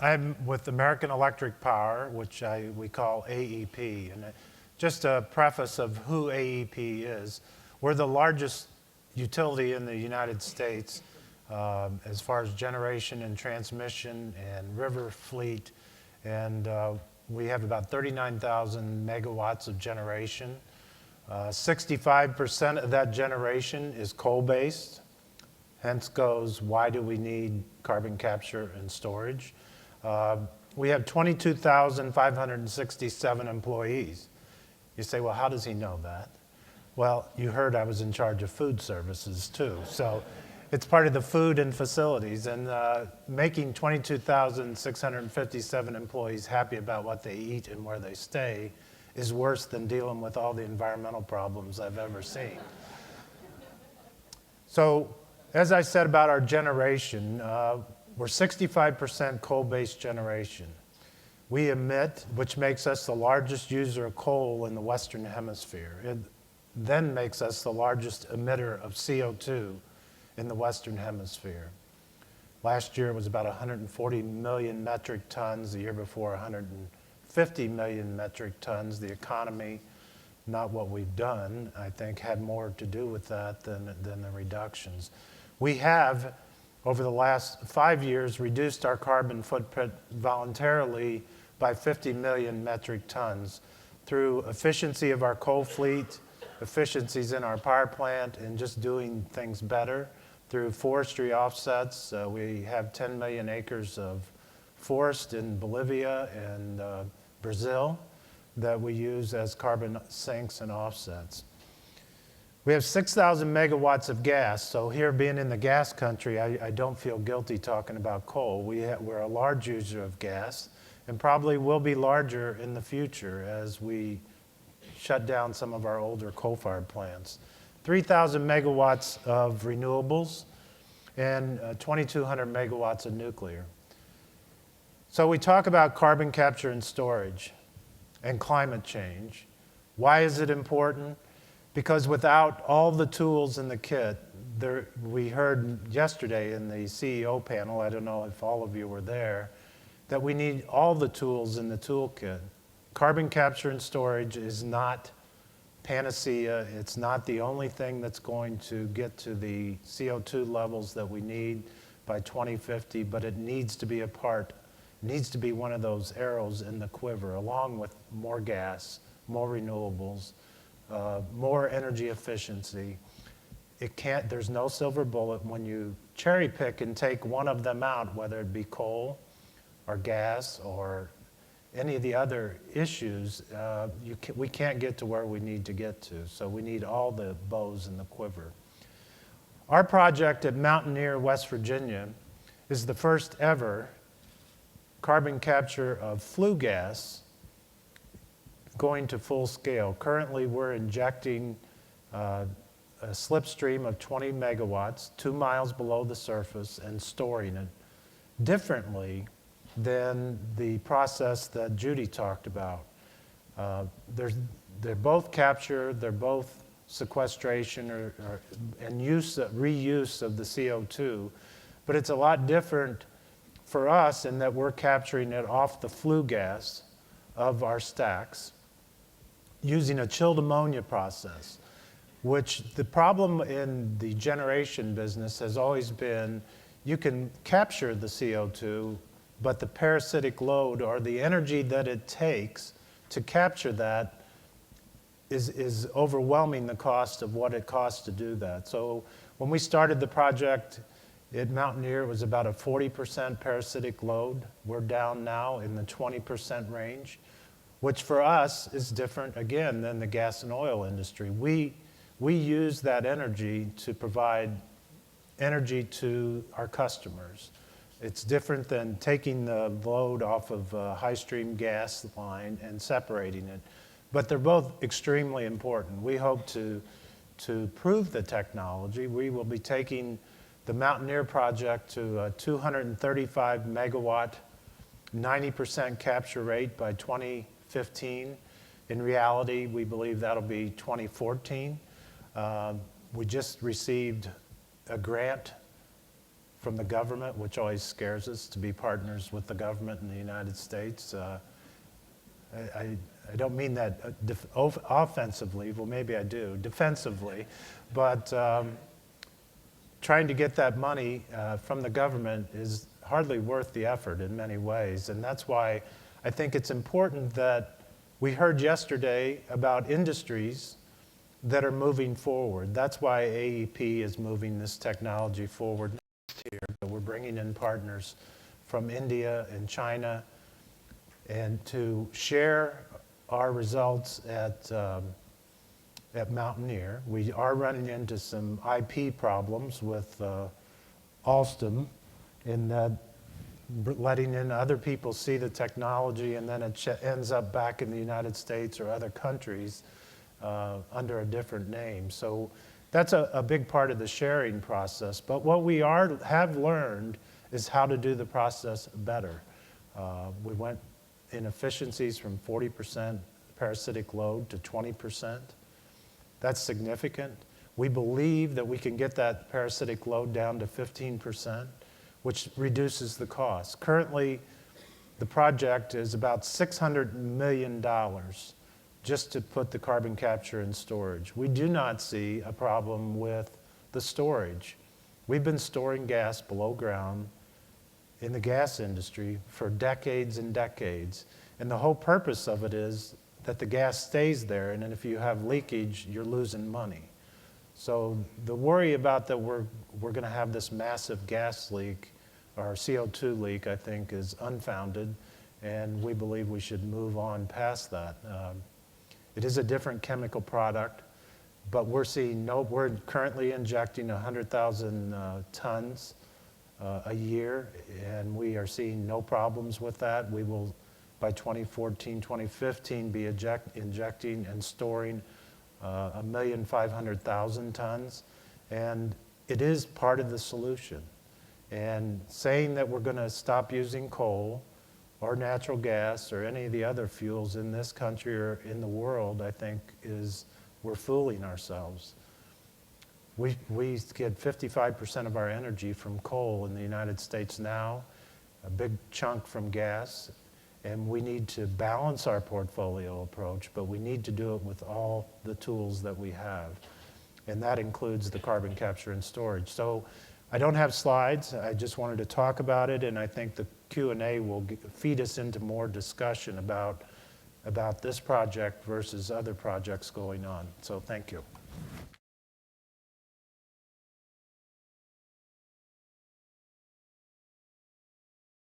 I'm with American Electric Power, which we call AEP. And just a preface of who AEP is, we're the largest utility in the United States as far as generation and transmission and river fleet. And we have about 39,000 megawatts of generation. 65% of that generation is coal-based. Hence goes, why do we need carbon capture and storage? We have 22,567 employees. You say, well, how does he know that? Well, you heard I was in charge of food services too. So it's part of the food and facilities. And making 22,657 employees happy about what they eat and where they stay is worse than dealing with all the environmental problems I've ever seen. So as I said about our generation, we're 65% coal-based generation. We emit, which makes us the largest user of coal in the Western Hemisphere. It then makes us the largest emitter of CO2 in the Western Hemisphere. Last year it was about 140 million metric tons, the year before 150 million metric tons. The economy, not what we've done, I think had more to do with that than the reductions. We have, over the last 5 years, reduced our carbon footprint voluntarily by 50 million metric tons through efficiency of our coal fleet, efficiencies in our power plant, and just doing things better. Through forestry offsets, we have 10 million acres of forest in Bolivia and Brazil that we use as carbon sinks and offsets. We have 6,000 megawatts of gas, so here being in the gas country, I don't feel guilty talking about coal. We're a large user of gas and probably will be larger in the future as we shut down some of our older coal-fired plants. 3,000 megawatts of renewables and 2,200 megawatts of nuclear. So we talk about carbon capture and storage and climate change. Why is it important? Because without all the tools in the kit, we heard yesterday in the CEO panel, I don't know if all of you were there, that we need all the tools in the toolkit. Carbon capture and storage is not panacea. It's not the only thing that's going to get to the CO2 levels that we need by 2050, but it needs to be a part, needs to be one of those arrows in the quiver, along with more gas, more renewables, more energy efficiency. There's no silver bullet. When you cherry pick and take one of them out, whether it be coal or gas or any of the other issues, we can't get to where we need to get to. So we need all the bows in the quiver. Our project at Mountaineer, West Virginia, is the first ever carbon capture of flue gas going to full scale. Currently, we're injecting a slipstream of 20 megawatts, 2 miles below the surface, and storing it differently than the process that Judy talked about. They're both capture, they're both sequestration and reuse of the CO2, but it's a lot different for us in that we're capturing it off the flue gas of our stacks using a chilled ammonia process, which the problem in the generation business has always been you can capture the CO2, but the parasitic load or the energy that it takes to capture that is overwhelming the cost of what it costs to do that. So when we started the project at Mountaineer, it was about a 40% parasitic load. We're down now in the 20% range, which for us is different, again, than the gas and oil industry. We use that energy to provide energy to our customers. It's different than taking the load off of a high-stream gas line and separating it. But they're both extremely important. We hope to prove the technology. We will be taking the Mountaineer project to a 235 megawatt, 90% capture rate by 2015. In reality, we believe that'll be 2014. We just received a grant from the government, which always scares us to be partners with the government in the United States. I don't mean that offensively, well maybe I do, defensively, but trying to get that money from the government is hardly worth the effort in many ways. And that's why I think it's important that we heard yesterday about industries that are moving forward. That's why AEP is moving this technology forward next year. We're bringing in partners from India and China and to share our results at Mountaineer. We are running into some IP problems with Alstom in that letting in other people see the technology and then it ends up back in the United States or other countries under a different name. So that's a big part of the sharing process. But what we have learned is how to do the process better. We went in efficiencies from 40% parasitic load to 20%. That's significant. We believe that we can get that parasitic load down to 15%, which reduces the cost. Currently, the project is about $600 million just to put the carbon capture and storage. We do not see a problem with the storage. We've been storing gas below ground in the gas industry for decades and decades. And the whole purpose of it is that the gas stays there, and then if you have leakage, you're losing money. So the worry about that we're going to have this massive gas leak, or CO2 leak, I think, is unfounded, and we believe we should move on past that. It is a different chemical product, but we're currently injecting 100,000 tons a year, and we are seeing no problems with that. We will, by 2014, 2015, be injecting and storing 1,500,000 tons, and it is part of the solution. And saying that we're going to stop using coal or natural gas or any of the other fuels in this country or in the world, I think we're fooling ourselves. We get 55% of our energy from coal in the United States now, a big chunk from gas, and we need to balance our portfolio approach, but we need to do it with all the tools that we have. And that includes the carbon capture and storage. So I don't have slides. I just wanted to talk about it, and I think the Q&A will feed us into more discussion about this project versus other projects going on. So thank you.